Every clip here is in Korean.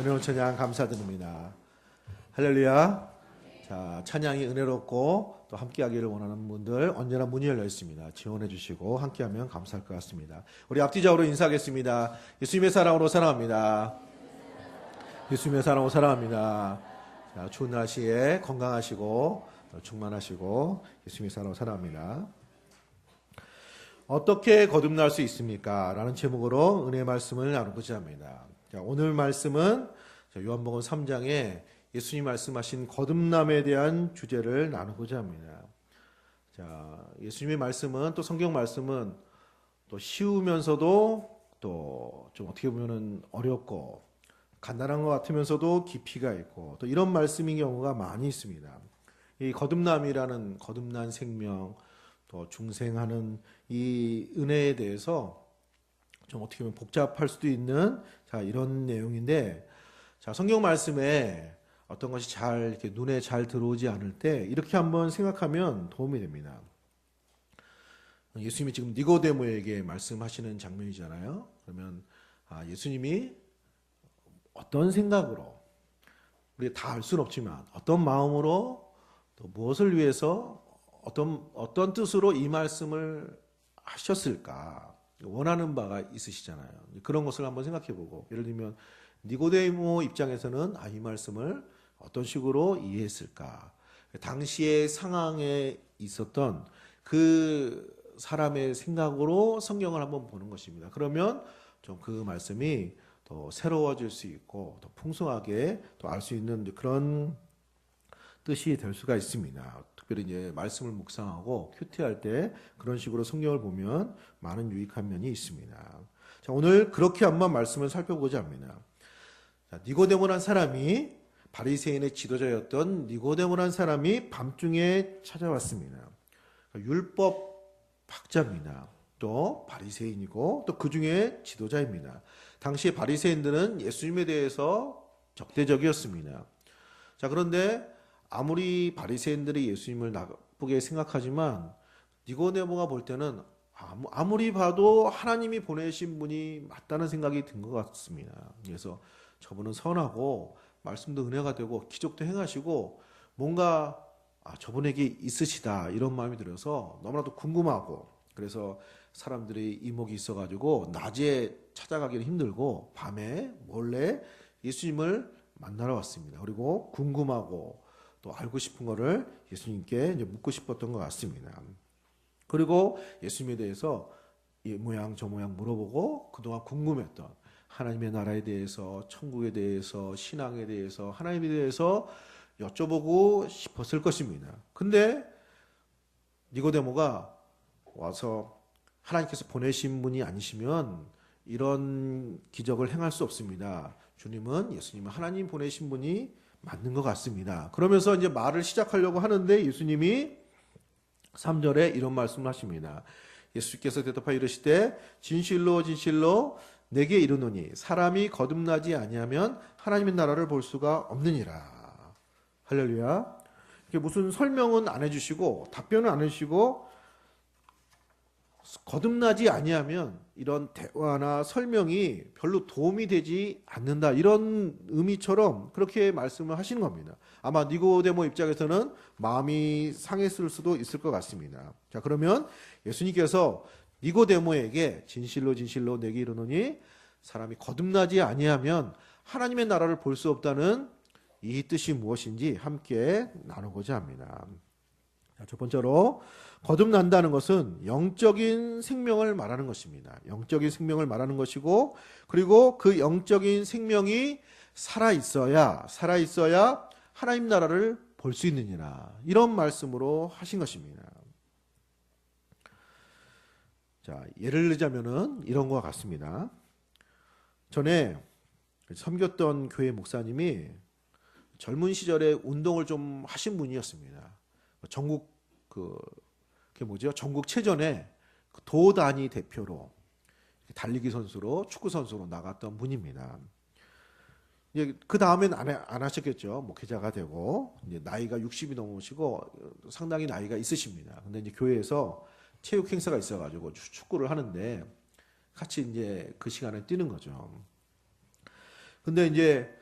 은혜로운 찬양 감사드립니다. 할렐루야. 자, 찬양이 은혜롭고 또 함께하기를 원하는 분들 언제나 문이 열려 있습니다. 지원해 주시고 함께하면 감사할 것 같습니다. 우리 앞뒤적으로 인사하겠습니다. 예수님의 사랑으로 사랑합니다. 예수님의 사랑으로 사랑합니다. 자, 추운 날씨에 건강하시고 충만하시고 예수님의 사랑으로 사랑합니다. 어떻게 거듭날 수 있습니까? 라는 제목으로 은혜의 말씀을 나누고자 합니다. 자, 오늘 말씀은 요한복음 3장에 예수님 말씀하신 거듭남에 대한 주제를 나누고자 합니다. 자, 예수님의 말씀은 또 성경 말씀은 또 쉬우면서도 또 좀 어떻게 보면은 어렵고 간단한 것 같으면서도 깊이가 있고 또 이런 말씀인 경우가 많이 있습니다. 이 거듭남이라는 거듭난 생명 또 중생하는 이 은혜에 대해서 좀 어떻게 보면 복잡할 수도 있는 자, 이런 내용인데 자, 성경 말씀에 어떤 것이 잘 이렇게 눈에 잘 들어오지 않을 때 이렇게 한번 생각하면 도움이 됩니다. 예수님이 지금 니고데모에게 말씀하시는 장면이잖아요. 그러면 예수님이 어떤 생각으로 우리가 다 알 수는 없지만 어떤 마음으로 또 무엇을 위해서 어떤 뜻으로 이 말씀을 하셨을까 원하는 바가 있으시잖아요. 그런 것을 한번 생각해보고 예를 들면 니고데모 입장에서는 이 말씀을 어떤 식으로 이해했을까? 당시의 상황에 있었던 그 사람의 생각으로 성경을 한번 보는 것입니다. 그러면 좀 그 말씀이 더 새로워질 수 있고 더 풍성하게 또 알 수 있는 그런 뜻이 될 수가 있습니다. 특별히 이제 말씀을 묵상하고 큐티할 때 그런 식으로 성경을 보면 많은 유익한 면이 있습니다. 자, 오늘 그렇게 한번 말씀을 살펴보고자 합니다. 자, 니고데모란 사람이 바리새인의 지도자였던 니고데모란 사람이 밤중에 찾아왔습니다. 율법 학자입니다. 또 바리새인이고 또 그중에 지도자입니다. 당시 바리새인들은 예수님에 대해서 적대적이었습니다. 자, 그런데 아무리 바리새인들이 예수님을 나쁘게 생각하지만 니고데모가 볼 때는 아무리 봐도 하나님이 보내신 분이 맞다는 생각이 든 것 같습니다. 그래서 저분은 선하고 말씀도 은혜가 되고 기적도 행하시고 뭔가 저분에게 있으시다 이런 마음이 들어서 너무나도 궁금하고 그래서 사람들이 이목이 있어가지고 낮에 찾아가기는 힘들고 밤에 몰래 예수님을 만나러 왔습니다. 그리고 궁금하고 또 알고 싶은 거를 예수님께 이제 묻고 싶었던 것 같습니다. 그리고 예수님에 대해서 이 모양 저 모양 물어보고 그동안 궁금했던 하나님의 나라에 대해서 천국에 대해서 신앙에 대해서 하나님에 대해서 여쭤보고 싶었을 것입니다. 근데 니고데모가 와서 하나님께서 보내신 분이 아니시면 이런 기적을 행할 수 없습니다. 예수님은 하나님 보내신 분이 맞는 것 같습니다. 그러면서 이제 말을 시작하려고 하는데 예수님이 3절에 이런 말씀을 하십니다. 예수께서 대답하여 이르시되 진실로 진실로 내게 이르노니 사람이 거듭나지 아니하면 하나님의 나라를 볼 수가 없느니라. 할렐루야. 이게 무슨 설명은 안 해주시고 답변은 안 해주시고 거듭나지 아니하면 이런 대화나 설명이 별로 도움이 되지 않는다 이런 의미처럼 그렇게 말씀을 하시는 겁니다. 아마 니고데모 입장에서는 마음이 상했을 수도 있을 것 같습니다. 자, 그러면 예수님께서 니고데모에게 진실로 진실로 내게 이르노니 사람이 거듭나지 아니하면 하나님의 나라를 볼 수 없다는 이 뜻이 무엇인지 함께 나누고자 합니다. 자, 첫 번째로 거듭난다는 것은 영적인 생명을 말하는 것입니다. 영적인 생명을 말하는 것이고 그리고 그 영적인 생명이 살아있어야 하나님 나라를 볼 수 있느니라 이런 말씀으로 하신 것입니다. 자, 예를 들자면은 이런 것과 같습니다. 전에 섬겼던 교회 목사님이 젊은 시절에 운동을 좀 하신 분이었습니다. 전국 전국체전에 도단위 대표로 달리기 선수로 축구 선수로 나갔던 분입니다. 이제 그 다음엔 안 하셨겠죠. 목회자가 되고 이제 나이가 60이 넘으시고 상당히 나이가 있으십니다. 근데 이제 교회에서 체육 행사가 있어가지고 축구를 하는데 같이 이제 그 시간에 뛰는 거죠. 근데 이제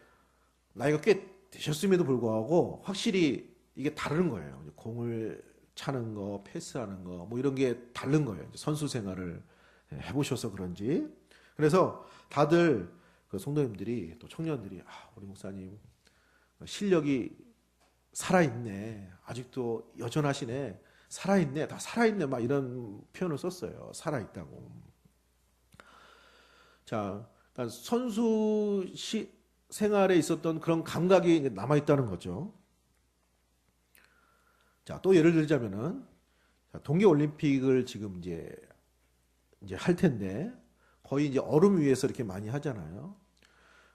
나이가 꽤 되셨음에도 불구하고 확실히 이게 다른 거예요. 공을 차는 거, 패스하는 거, 뭐 이런 게 다른 거예요. 선수 생활을 해보셔서 그런지. 그래서 다들 그 성도님들이 또 청년들이 우리 목사님 실력이 살아있네. 아직도 여전하시네. 살아있네. 다 살아있네. 막 이런 표현을 썼어요. 살아있다고. 자, 그러니까 선수 생활에 있었던 그런 감각이 남아있다는 거죠. 자, 또 예를 들자면은 동계올림픽을 지금 이제 할 텐데 거의 이제 얼음 위에서 이렇게 많이 하잖아요.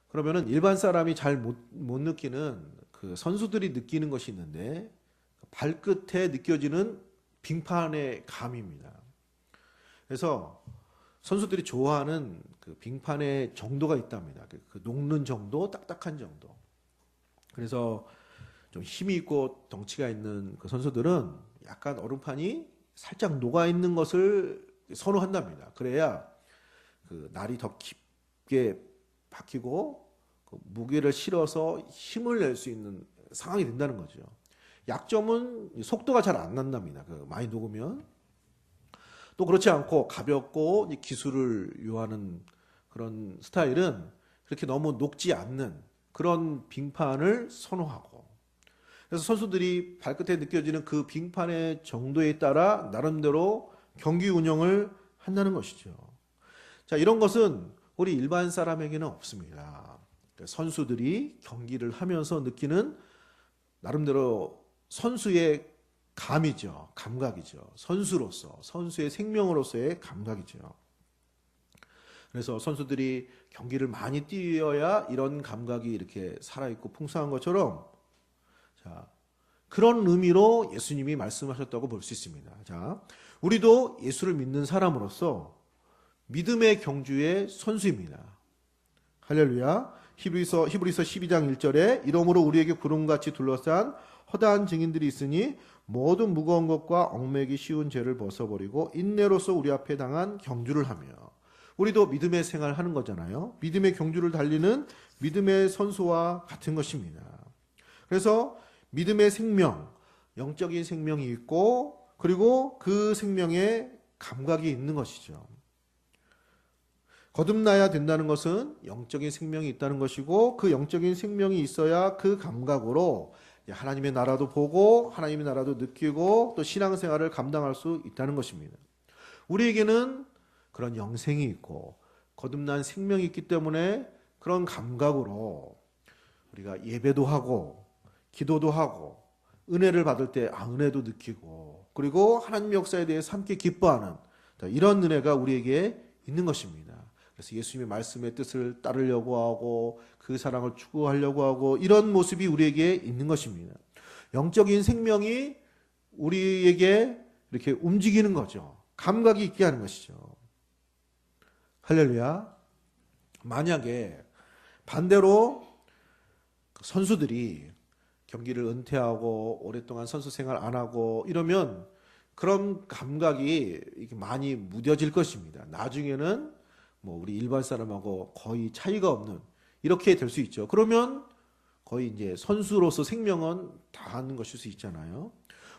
그러면은 일반 사람이 잘 못 느끼는 그 선수들이 느끼는 것이 있는데 발끝에 느껴지는 빙판의 감입니다. 그래서 선수들이 좋아하는 그 빙판의 정도가 있답니다. 그 녹는 정도, 딱딱한 정도. 그래서 좀 힘이 있고 덩치가 있는 그 선수들은 약간 얼음판이 살짝 녹아 있는 것을 선호한답니다. 그래야 그 날이 더 깊게 박히고 그 무게를 실어서 힘을 낼 수 있는 상황이 된다는 거죠. 약점은 속도가 잘 안 난답니다. 그 많이 녹으면. 또 그렇지 않고 가볍고 기술을 요하는 그런 스타일은 그렇게 너무 녹지 않는 그런 빙판을 선호하고, 그래서 선수들이 발끝에 느껴지는 그 빙판의 정도에 따라 나름대로 경기 운영을 한다는 것이죠. 자, 이런 것은 우리 일반 사람에게는 없습니다. 선수들이 경기를 하면서 느끼는 나름대로 선수의 감이죠. 감각이죠. 선수로서, 선수의 생명으로서의 감각이죠. 그래서 선수들이 경기를 많이 뛰어야 이런 감각이 이렇게 살아있고 풍성한 것처럼, 자, 그런 의미로 예수님이 말씀하셨다고 볼 수 있습니다. 자, 우리도 예수를 믿는 사람으로서 믿음의 경주의 선수입니다. 할렐루야. 히브리서 12장 1절에 이러므로 우리에게 구름같이 둘러싼 허다한 증인들이 있으니 모든 무거운 것과 얽매기 쉬운 죄를 벗어버리고 인내로서 우리 앞에 당한 경주를 하며, 우리도 믿음의 생활을 하는 거잖아요. 믿음의 경주를 달리는 믿음의 선수와 같은 것입니다. 그래서 믿음의 생명, 영적인 생명이 있고 그리고 그 생명에 감각이 있는 것이죠. 거듭나야 된다는 것은 영적인 생명이 있다는 것이고, 그 영적인 생명이 있어야 그 감각으로 하나님의 나라도 보고 하나님의 나라도 느끼고 또 신앙생활을 감당할 수 있다는 것입니다. 우리에게는 그런 영생이 있고 거듭난 생명이 있기 때문에 그런 감각으로 우리가 예배도 하고 기도도 하고 은혜를 받을 때 은혜도 느끼고 그리고 하나님 역사에 대해서 함께 기뻐하는 이런 은혜가 우리에게 있는 것입니다. 그래서 예수님의 말씀의 뜻을 따르려고 하고 그 사랑을 추구하려고 하고 이런 모습이 우리에게 있는 것입니다. 영적인 생명이 우리에게 이렇게 움직이는 거죠. 감각이 있게 하는 것이죠. 할렐루야. 만약에 반대로 선수들이 경기를 은퇴하고 오랫동안 선수 생활 안 하고 이러면 그런 감각이 많이 무뎌질 것입니다. 나중에는 뭐 우리 일반 사람하고 거의 차이가 없는 이렇게 될 수 있죠. 그러면 거의 이제 선수로서 생명은 다하는 것일 수 있잖아요.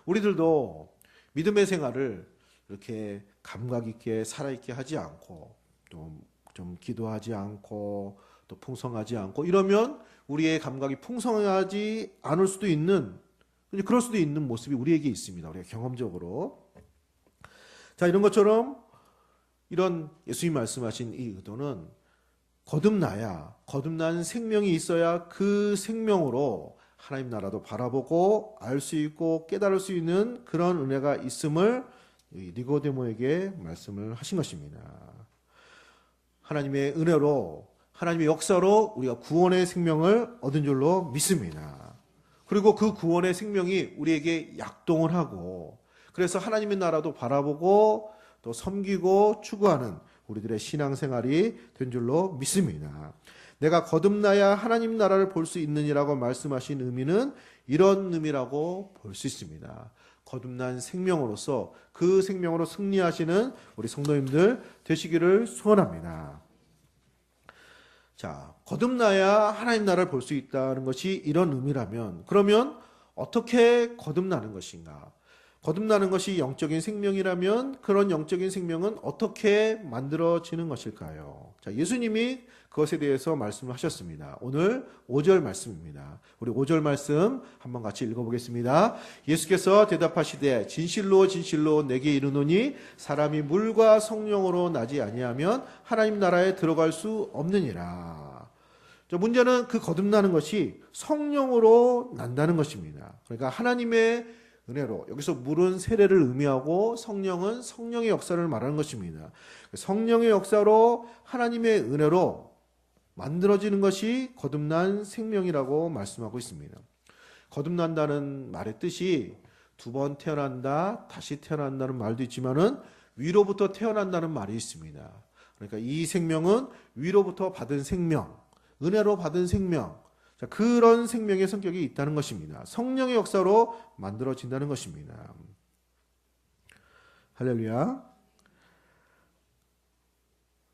우리들도 믿음의 생활을 이렇게 감각 있게 살아있게 하지 않고 또 좀 기도하지 않고 또 풍성하지 않고 이러면 우리의 감각이 풍성하지 않을 수도 있는, 그럴 수도 있는 모습이 우리에게 있습니다. 우리가 경험적으로. 자, 이런 것처럼 이런 예수님 말씀하신 이 의도는 거듭난 생명이 있어야 그 생명으로 하나님 나라도 바라보고 알 수 있고 깨달을 수 있는 그런 은혜가 있음을 니고데모에게 말씀을 하신 것입니다. 하나님의 은혜로 하나님의 역사로 우리가 구원의 생명을 얻은 줄로 믿습니다. 그리고 그 구원의 생명이 우리에게 약동을 하고 그래서 하나님의 나라도 바라보고 또 섬기고 추구하는 우리들의 신앙생활이 된 줄로 믿습니다. 내가 거듭나야 하나님 나라를 볼 수 있느니라고 말씀하신 의미는 이런 의미라고 볼 수 있습니다. 거듭난 생명으로서 그 생명으로 승리하시는 우리 성도님들 되시기를 소원합니다. 자, 거듭나야 하나님 나라를 볼 수 있다는 것이 이런 의미라면, 그러면 어떻게 거듭나는 것인가? 거듭나는 것이 영적인 생명이라면 그런 영적인 생명은 어떻게 만들어지는 것일까요? 자, 예수님이 그것에 대해서 말씀을 하셨습니다. 오늘 5절 말씀입니다. 우리 5절 말씀 한번 같이 읽어보겠습니다. 예수께서 대답하시되 진실로 진실로 내게 이르노니 사람이 물과 성령으로 나지 아니하면 하나님 나라에 들어갈 수 없느니라. 자, 문제는 그 거듭나는 것이 성령으로 난다는 것입니다. 그러니까 하나님의 은혜로, 여기서 물은 세례를 의미하고 성령은 성령의 역사를 말하는 것입니다. 성령의 역사로 하나님의 은혜로 만들어지는 것이 거듭난 생명이라고 말씀하고 있습니다. 거듭난다는 말의 뜻이 두 번 태어난다, 다시 태어난다는 말도 있지만은 위로부터 태어난다는 말이 있습니다. 그러니까 이 생명은 위로부터 받은 생명, 은혜로 받은 생명, 자, 그런 생명의 성격이 있다는 것입니다. 성령의 역사로 만들어진다는 것입니다. 할렐루야.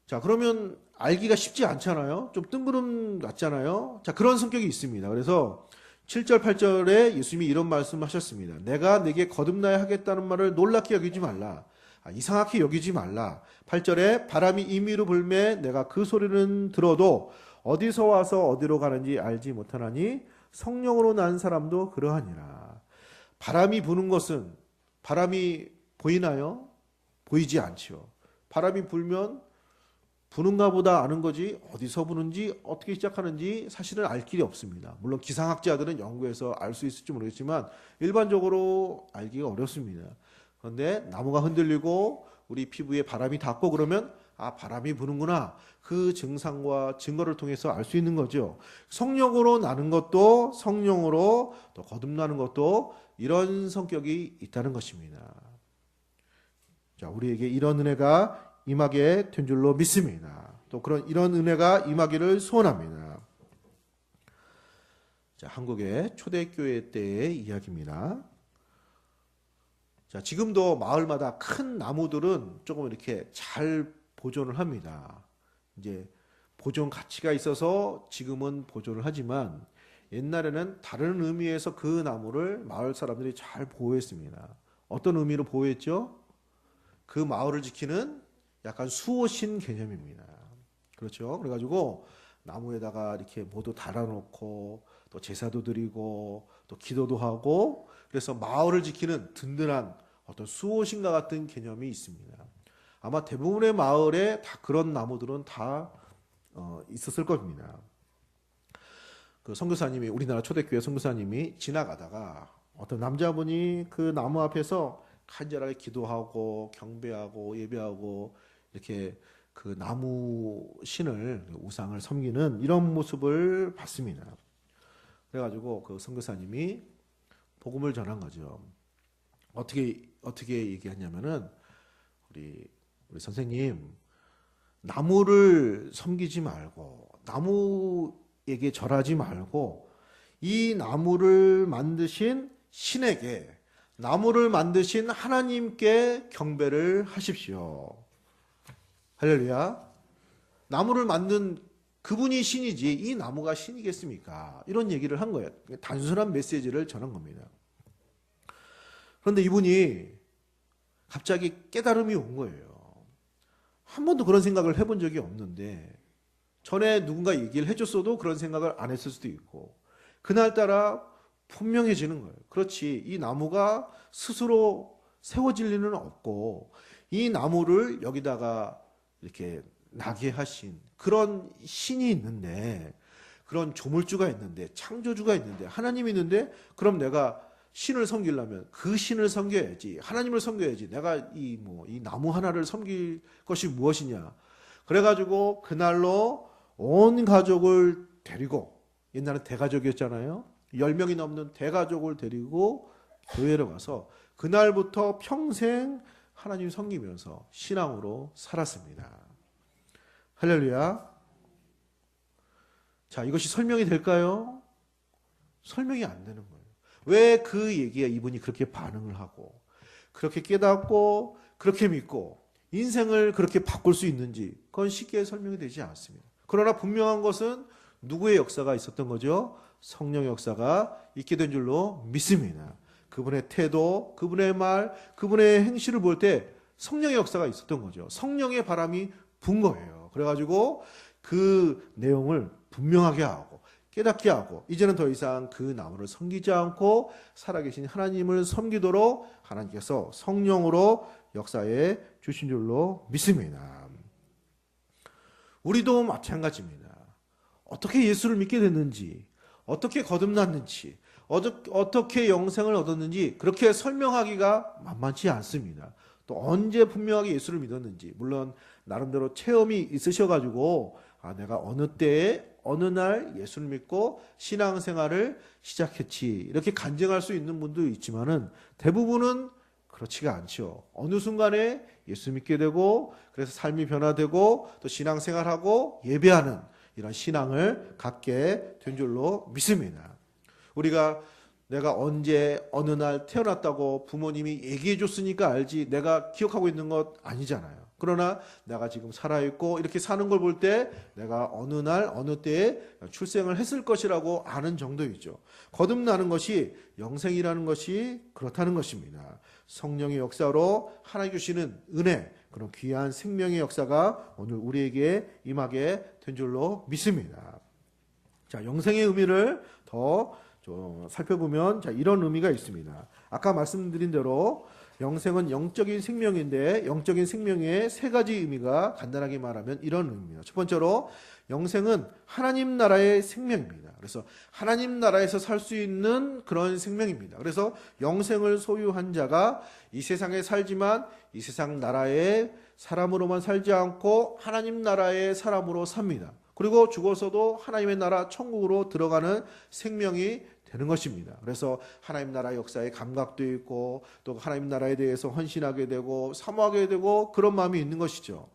자, 그러면 알기가 쉽지 않잖아요. 좀 뜬구름 같잖아요. 자, 그런 성격이 있습니다. 그래서 7절, 8절에 예수님이 이런 말씀을 하셨습니다. 내가 내게 거듭나야 하겠다는 말을 놀랍게 여기지 말라. 이상하게 여기지 말라. 8절에 바람이 임의로 불매 내가 그 소리는 들어도 어디서 와서 어디로 가는지 알지 못하나니 성령으로 난 사람도 그러하니라. 바람이 부는 것은, 바람이 보이나요? 보이지 않죠. 바람이 불면 부는가 보다 아는 거지 어디서 부는지 어떻게 시작하는지 사실은 알 길이 없습니다. 물론 기상학자들은 연구해서 알 수 있을지 모르겠지만 일반적으로 알기가 어렵습니다. 그런데 나무가 흔들리고 우리 피부에 바람이 닿고 그러면 바람이 부는구나. 그 증상과 증거를 통해서 알 수 있는 거죠. 성령으로 나는 것도, 성령으로 또 거듭나는 것도 이런 성격이 있다는 것입니다. 자, 우리에게 이런 은혜가 임하게 된 줄로 믿습니다. 또 이런 은혜가 임하기를 소원합니다. 자, 한국의 초대교회 때의 이야기입니다. 자, 지금도 마을마다 큰 나무들은 조금 이렇게 잘 보존을 합니다. 이제 보존 가치가 있어서 지금은 보존을 하지만 옛날에는 다른 의미에서 그 나무를 마을 사람들이 잘 보호했습니다. 어떤 의미로 보호했죠? 그 마을을 지키는 약간 수호신 개념입니다. 그렇죠? 그래가지고 나무에다가 이렇게 모두 달아놓고 또 제사도 드리고 또 기도도 하고 그래서 마을을 지키는 든든한 어떤 수호신과 같은 개념이 있습니다. 아마 대부분의 마을에 다 그런 나무들은 다 있었을 겁니다. 그 선교사님이, 우리나라 초대교회 선교사님이 지나가다가 어떤 남자분이 그 나무 앞에서 간절하게 기도하고 경배하고 예배하고 이렇게 그 나무 신을, 우상을 섬기는 이런 모습을 봤습니다. 그래가지고 그 선교사님이 복음을 전한 거죠. 어떻게 얘기하냐면은 우리 선생님, 나무를 섬기지 말고 나무에게 절하지 말고 이 나무를 만드신 신에게, 나무를 만드신 하나님께 경배를 하십시오. 할렐루야. 나무를 만든 그분이 신이지 이 나무가 신이겠습니까? 이런 얘기를 한 거예요. 단순한 메시지를 전한 겁니다. 그런데 이분이 갑자기 깨달음이 온 거예요. 한 번도 그런 생각을 해본 적이 없는데 전에 누군가 얘기를 해줬어도 그런 생각을 안 했을 수도 있고 그날따라 분명해지는 거예요. 그렇지, 이 나무가 스스로 세워질 리는 없고 이 나무를 여기다가 이렇게 나게 하신 그런 신이 있는데, 그런 조물주가 있는데, 창조주가 있는데, 하나님이 있는데, 그럼 내가 신을 섬기려면 그 신을 섬겨야지, 하나님을 섬겨야지. 내가 이 나무 하나를 섬길 것이 무엇이냐. 그래가지고 그날로 온 가족을 데리고, 옛날에 대가족이었잖아요. 10명이 넘는 대가족을 데리고 교회로 가서 그날부터 평생 하나님 섬기면서 신앙으로 살았습니다. 할렐루야. 자, 이것이 설명이 될까요? 설명이 안 되는 거예요. 왜 그 얘기에 이분이 그렇게 반응을 하고 그렇게 깨닫고 그렇게 믿고 인생을 그렇게 바꿀 수 있는지 그건 쉽게 설명이 되지 않습니다. 그러나 분명한 것은 누구의 역사가 있었던 거죠? 성령의 역사가 있게 된 줄로 믿습니다. 그분의 태도, 그분의 말, 그분의 행실을 볼 때 성령의 역사가 있었던 거죠. 성령의 바람이 분 거예요. 그래가지고 그 내용을 분명하게 하고 깨닫게 하고 이제는 더 이상 그 나무를 섬기지 않고 살아계신 하나님을 섬기도록 하나님께서 성령으로 역사해 주신 줄로 믿습니다. 우리도 마찬가지입니다. 어떻게 예수를 믿게 됐는지, 어떻게 거듭났는지, 어떻게 영생을 얻었는지 그렇게 설명하기가 만만치 않습니다. 또 언제 분명하게 예수를 믿었는지, 물론 나름대로 체험이 있으셔가지고 내가 어느 때에 어느 날 예수를 믿고 신앙생활을 시작했지 이렇게 간증할 수 있는 분도 있지만은 대부분은 그렇지가 않죠. 어느 순간에 예수 믿게 되고 그래서 삶이 변화되고 또 신앙생활하고 예배하는 이런 신앙을 갖게 된 줄로 믿습니다. 우리가 내가 언제 어느 날 태어났다고 부모님이 얘기해 줬으니까 알지 내가 기억하고 있는 것 아니잖아요. 그러나 내가 지금 살아있고 이렇게 사는 걸 볼 때 내가 어느 날 어느 때에 출생을 했을 것이라고 아는 정도이죠. 거듭나는 것이 영생이라는 것이 그렇다는 것입니다. 성령의 역사로 하나님 주시는 은혜, 그런 귀한 생명의 역사가 오늘 우리에게 임하게 된 줄로 믿습니다. 자, 영생의 의미를 더 좀 살펴보면 이런 의미가 있습니다. 아까 말씀드린 대로 영생은 영적인 생명인데 영적인 생명의 세 가지 의미가 간단하게 말하면 이런 의미입니다. 첫 번째로 영생은 하나님 나라의 생명입니다. 그래서 하나님 나라에서 살 수 있는 그런 생명입니다. 그래서 영생을 소유한 자가 이 세상에 살지만 이 세상 나라의 사람으로만 살지 않고 하나님 나라의 사람으로 삽니다. 그리고 죽어서도 하나님의 나라 천국으로 들어가는 생명이 되는 것입니다. 그래서 하나님 나라 역사에 감각도 있고 또 하나님 나라에 대해서 헌신하게 되고 사모하게 되고 그런 마음이 있는 것이죠.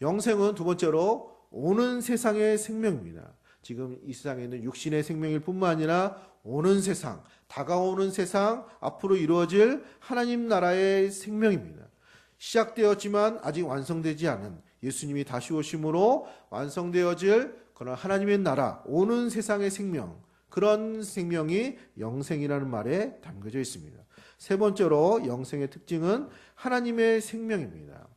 영생은 두 번째로 오는 세상의 생명입니다. 지금 이 세상에 있는 육신의 생명일 뿐만 아니라 오는 세상, 다가오는 세상, 앞으로 이루어질 하나님 나라의 생명입니다. 시작되었지만 아직 완성되지 않은 예수님이 다시 오심으로 완성되어질 그런 하나님의 나라, 오는 세상의 생명, 그런 생명이 영생이라는 말에 담겨져 있습니다. 세 번째로 영생의 특징은 하나님의 생명입니다.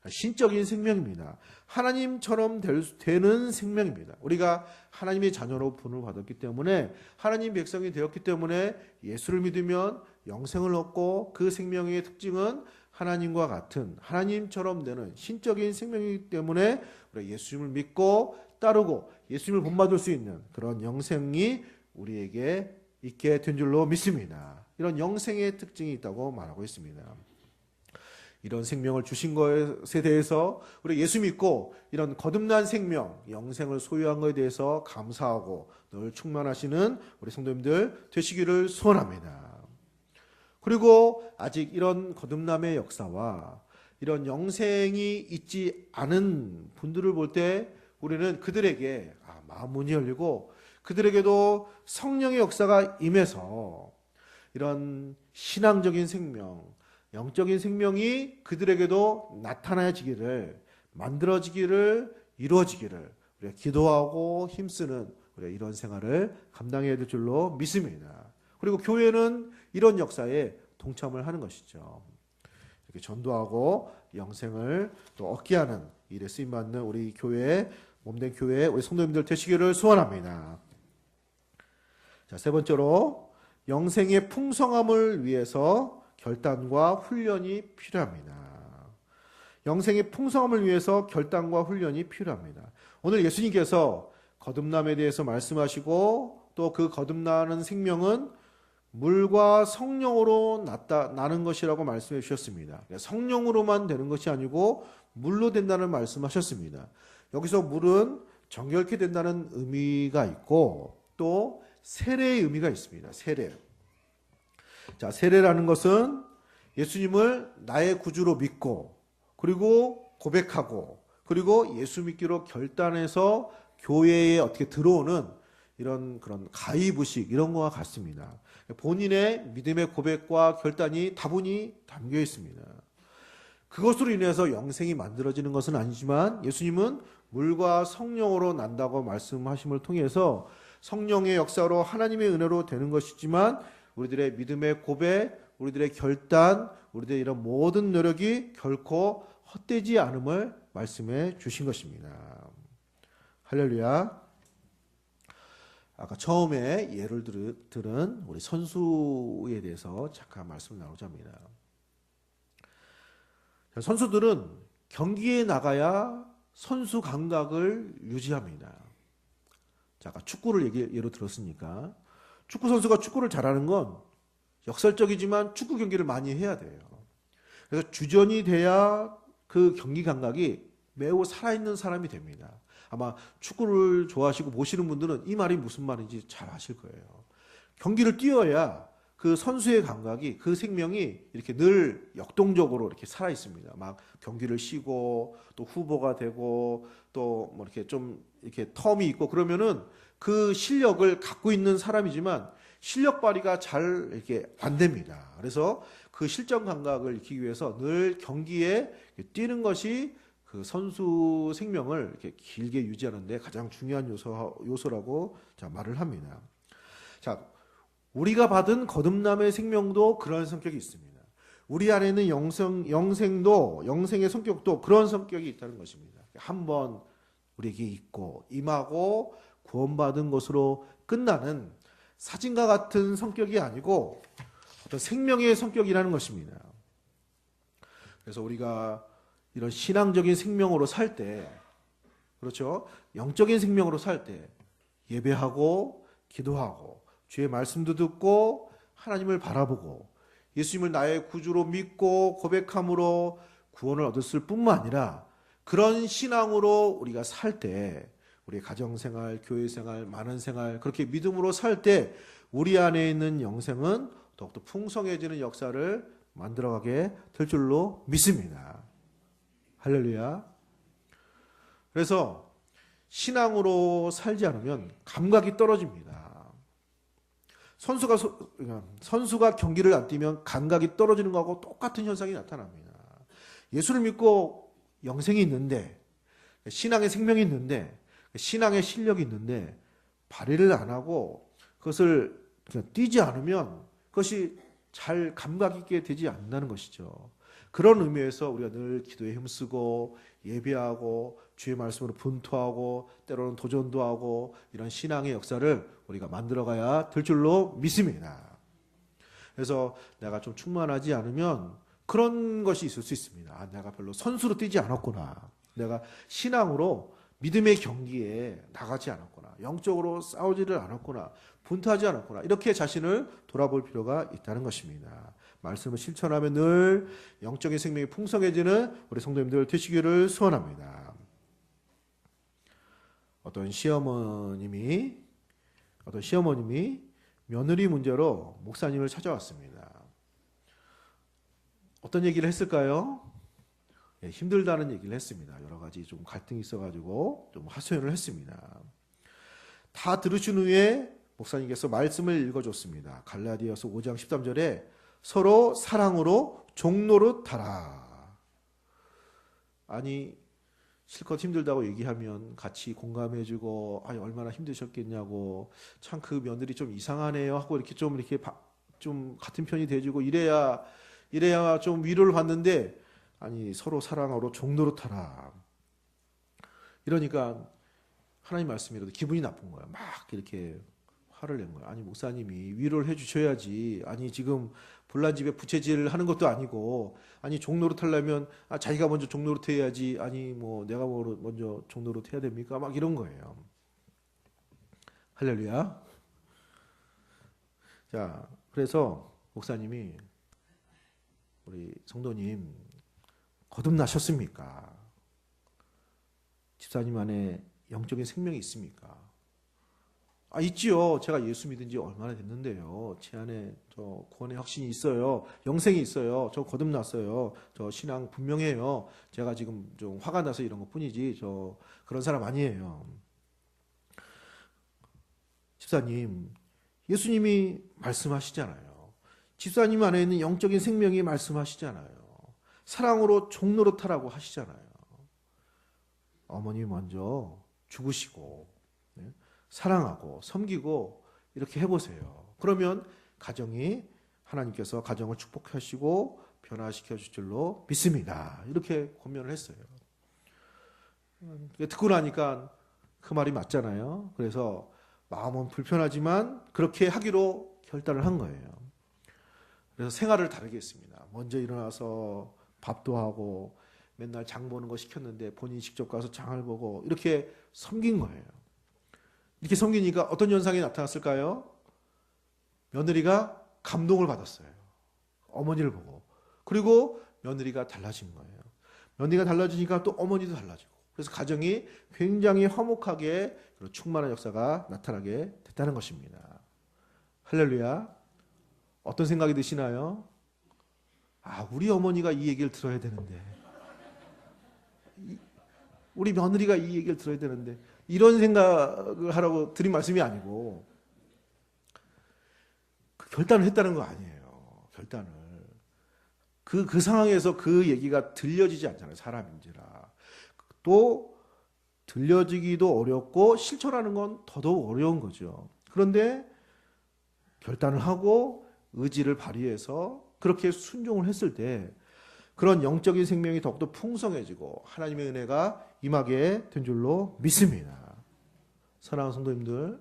신적인 생명입니다. 하나님처럼 되는 생명입니다. 우리가 하나님의 자녀로 분을 받았기 때문에 하나님 백성이 되었기 때문에 예수를 믿으면 영생을 얻고 그 생명의 특징은 하나님과 같은 하나님처럼 되는 신적인 생명이기 때문에 우리가 예수님을 믿고 따르고 예수님을 본받을 수 있는 그런 영생이 우리에게 있게 된 줄로 믿습니다. 이런 영생의 특징이 있다고 말하고 있습니다. 이런 생명을 주신 것에 대해서 우리 예수 믿고 이런 거듭난 생명, 영생을 소유한 것에 대해서 감사하고 늘 충만하시는 우리 성도님들 되시기를 소원합니다. 그리고 아직 이런 거듭남의 역사와 이런 영생이 있지 않은 분들을 볼 때 우리는 그들에게 마음 문이 열리고 그들에게도 성령의 역사가 임해서 이런 신앙적인 생명, 영적인 생명이 그들에게도 나타나지기를, 만들어지기를, 이루어지기를 우리가 기도하고 힘쓰는 우리가 이런 생활을 감당해야 될 줄로 믿습니다. 그리고 교회는 이런 역사에 동참을 하는 것이죠. 이렇게 전도하고 영생을 또 얻게 하는 일에 쓰임받는 우리 교회, 몸된 교회, 우리 성도님들 되시기를 소원합니다. 자, 세 번째로 영생의 풍성함을 위해서 결단과 훈련이 필요합니다. 영생의 풍성함을 위해서 결단과 훈련이 필요합니다. 오늘 예수님께서 거듭남에 대해서 말씀하시고 또 그 거듭나는 생명은 물과 성령으로 나는 것이라고 말씀해 주셨습니다. 성령으로만 되는 것이 아니고 물로 된다는 말씀하셨습니다. 여기서 물은 정결케 된다는 의미가 있고 또 세례의 의미가 있습니다. 세례. 자, 세례라는 것은 예수님을 나의 구주로 믿고 그리고 고백하고 그리고 예수 믿기로 결단해서 교회에 어떻게 들어오는 이런 그런 가이부식 이런 거와 같습니다. 본인의 믿음의 고백과 결단이 다분히 담겨 있습니다. 그것으로 인해서 영생이 만들어지는 것은 아니지만 예수님은 물과 성령으로 난다고 말씀하심을 통해서 성령의 역사로 하나님의 은혜로 되는 것이지만 우리들의 믿음의 고백, 우리들의 결단, 우리들의 이런 모든 노력이 결코 헛되지 않음을 말씀해 주신 것입니다. 할렐루야. 아까 처음에 예를 들은 우리 선수에 대해서 잠깐 말씀을 나누자 합니다. 선수들은 경기에 나가야 선수 감각을 유지합니다. 자, 아까 축구를 예로 들었으니까 축구 선수가 축구를 잘하는 건 역설적이지만 축구 경기를 많이 해야 돼요. 그래서 주전이 돼야 그 경기 감각이 매우 살아있는 사람이 됩니다. 아마 축구를 좋아하시고 보시는 분들은 이 말이 무슨 말인지 잘 아실 거예요. 경기를 뛰어야 그 선수의 감각이, 그 생명이 이렇게 늘 역동적으로 이렇게 살아 있습니다. 막 경기를 쉬고 또 후보가 되고 또 뭐 이렇게 좀 이렇게 텀이 있고 그러면은 그 실력을 갖고 있는 사람이지만 실력 발휘가 잘 이렇게 안 됩니다. 그래서 그 실전 감각을 익히기 위해서 늘 경기에 뛰는 것이 그 선수 생명을 이렇게 길게 유지하는데 가장 중요한 요소라고 말을 합니다. 자, 우리가 받은 거듭남의 생명도 그런 성격이 있습니다. 우리 안에는 영생의 성격도 그런 성격이 있다는 것입니다. 한번 우리에게 있고 임하고 구원받은 것으로 끝나는 사진과 같은 성격이 아니고 어떤 생명의 성격이라는 것입니다. 그래서 우리가 이런 신앙적인 생명으로 살 때, 그렇죠? 영적인 생명으로 살 때 예배하고 기도하고 주의 말씀도 듣고 하나님을 바라보고 예수님을 나의 구주로 믿고 고백함으로 구원을 얻었을 뿐만 아니라 그런 신앙으로 우리가 살 때 우리 가정생활, 교회생활, 많은생활 그렇게 믿음으로 살 때 우리 안에 있는 영생은 더욱더 풍성해지는 역사를 만들어가게 될 줄로 믿습니다. 할렐루야. 그래서 신앙으로 살지 않으면 감각이 떨어집니다. 선수가 경기를 안 뛰면 감각이 떨어지는 것하고 똑같은 현상이 나타납니다. 예수를 믿고 영생이 있는데 신앙의 생명이 있는데 신앙의 실력이 있는데 발휘를 안 하고 그것을 그냥 뛰지 않으면 그것이 잘 감각 있게 되지 않는다는 것이죠. 그런 의미에서 우리가 늘 기도에 힘쓰고 예배하고 주의 말씀으로 분투하고 때로는 도전도 하고 이런 신앙의 역사를 우리가 만들어가야 될 줄로 믿습니다. 그래서 내가 좀 충만하지 않으면 그런 것이 있을 수 있습니다. 아, 내가 별로 선수로 뛰지 않았구나. 내가 신앙으로 믿음의 경기에 나가지 않았구나. 영적으로 싸우지를 않았구나. 분투하지 않았구나. 이렇게 자신을 돌아볼 필요가 있다는 것입니다. 말씀을 실천하면 늘 영적인 생명이 풍성해지는 우리 성도님들 되시기를 소원합니다. 어떤 시어머님이 며느리 문제로 목사님을 찾아왔습니다. 어떤 얘기를 했을까요? 예, 힘들다는 얘기를 했습니다. 여러 가지 좀 갈등이 있어가지고 좀 하소연을 했습니다. 다 들으신 후에 목사님께서 말씀을 읽어줬습니다. 갈라디아서 5장 13절에 서로 사랑으로 종노릇 하라. 아니 실컷 힘들다고 얘기하면 같이 공감해주고 아니 얼마나 힘드셨겠냐고 참 그 며느리 좀 이상하네요 하고 이렇게 좀 같은 편이 돼주고 이래야 좀 위로를 받는데 아니 서로 사랑으로 종노릇 하라. 이러니까 하나님 말씀이라도 기분이 나쁜 거야. 막 이렇게 화를 낸 거야. 아니 목사님이 위로를 해주셔야지. 아니 지금 불난 집에 부채질 하는 것도 아니고 아니 종노릇 하려면 자기가 먼저 종노릇 해야지. 아니 뭐 내가 먼저 종노릇 해야 됩니까? 막 이런 거예요. 할렐루야. 자, 그래서 목사님이 우리 성도님 거듭나셨습니까? 집사님 안에 영적인 생명이 있습니까? 있지요. 제가 예수 믿은 지 얼마나 됐는데요. 제 안에 저 구원의 확신이 있어요. 영생이 있어요. 저 거듭났어요. 저 신앙 분명해요. 제가 지금 좀 화가 나서 이런 것 뿐이지 저 그런 사람 아니에요. 집사님, 예수님이 말씀하시잖아요. 집사님 안에 있는 영적인 생명이 말씀하시잖아요. 사랑으로 종노릇하라고 하시잖아요. 어머니 먼저 죽으시고 사랑하고 섬기고 이렇게 해보세요. 그러면 가정이 하나님께서 가정을 축복하시고 변화시켜 줄 줄로 믿습니다. 이렇게 권면을 했어요. 듣고 나니까 그 말이 맞잖아요. 그래서 마음은 불편하지만 그렇게 하기로 결단을 한 거예요. 그래서 생활을 다르게 했습니다. 먼저 일어나서 밥도 하고 맨날 장 보는 거 시켰는데 본인이 직접 가서 장을 보고 이렇게 섬긴 거예요. 이렇게 섬기니까 어떤 현상이 나타났을까요? 며느리가 감동을 받았어요. 어머니를 보고. 그리고 며느리가 달라진 거예요. 며느리가 달라지니까 또 어머니도 달라지고. 그래서 가정이 굉장히 화목하게 충만한 역사가 나타나게 됐다는 것입니다. 할렐루야. 어떤 생각이 드시나요? 우리 어머니가 이 얘기를 들어야 되는데. 우리 며느리가 이 얘기를 들어야 되는데. 이런 생각을 하라고 드린 말씀이 아니고 결단을 했다는 거 아니에요. 결단을. 그 상황에서 그 얘기가 들려지지 않잖아요. 사람인지라. 또 들려지기도 어렵고 실천하는 건 더더욱 어려운 거죠. 그런데 결단을 하고 의지를 발휘해서 그렇게 순종을 했을 때 그런 영적인 생명이 더욱더 풍성해지고 하나님의 은혜가 임하게 된 줄로 믿습니다. 사랑하는 성도님들,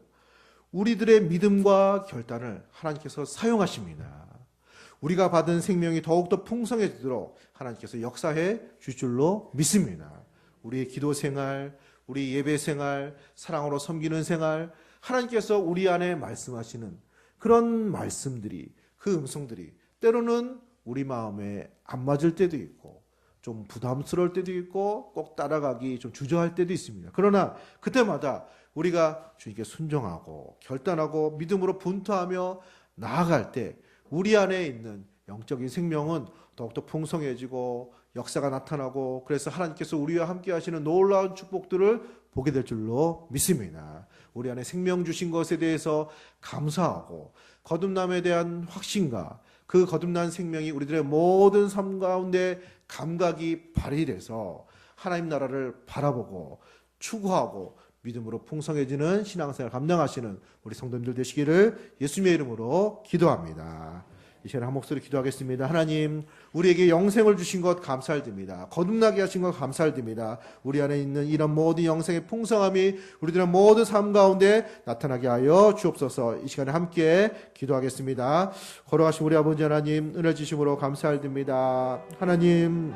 우리들의 믿음과 결단을 하나님께서 사용하십니다. 우리가 받은 생명이 더욱더 풍성해지도록 하나님께서 역사해 줄 줄로 믿습니다. 우리의 기도 생활, 우리 예배 생활, 사랑으로 섬기는 생활, 하나님께서 우리 안에 말씀하시는 그런 말씀들이, 그 음성들이 때로는 우리 마음에 안 맞을 때도 있고 좀 부담스러울 때도 있고 꼭 따라가기 좀 주저할 때도 있습니다. 그러나 그때마다 우리가 주님께 순종하고 결단하고 믿음으로 분투하며 나아갈 때 우리 안에 있는 영적인 생명은 더욱더 풍성해지고 역사가 나타나고 그래서 하나님께서 우리와 함께 하시는 놀라운 축복들을 보게 될 줄로 믿습니다. 우리 안에 생명 주신 것에 대해서 감사하고 거듭남에 대한 확신과 그 거듭난 생명이 우리들의 모든 삶 가운데 감각이 발휘돼서 하나님 나라를 바라보고 추구하고 믿음으로 풍성해지는 신앙생활 감당하시는 우리 성도님들 되시기를 예수님의 이름으로 기도합니다. 이 시간에 한 목소리 기도하겠습니다. 하나님, 우리에게 영생을 주신 것 감사드립니다. 거듭나게 하신 것 감사드립니다. 우리 안에 있는 이런 모든 영생의 풍성함이 우리들의 모든 삶 가운데 나타나게 하여 주옵소서. 이 시간에 함께 기도하겠습니다. 걸어가신 우리 아버지 하나님, 은혜 주심으로 감사드립니다. 하나님,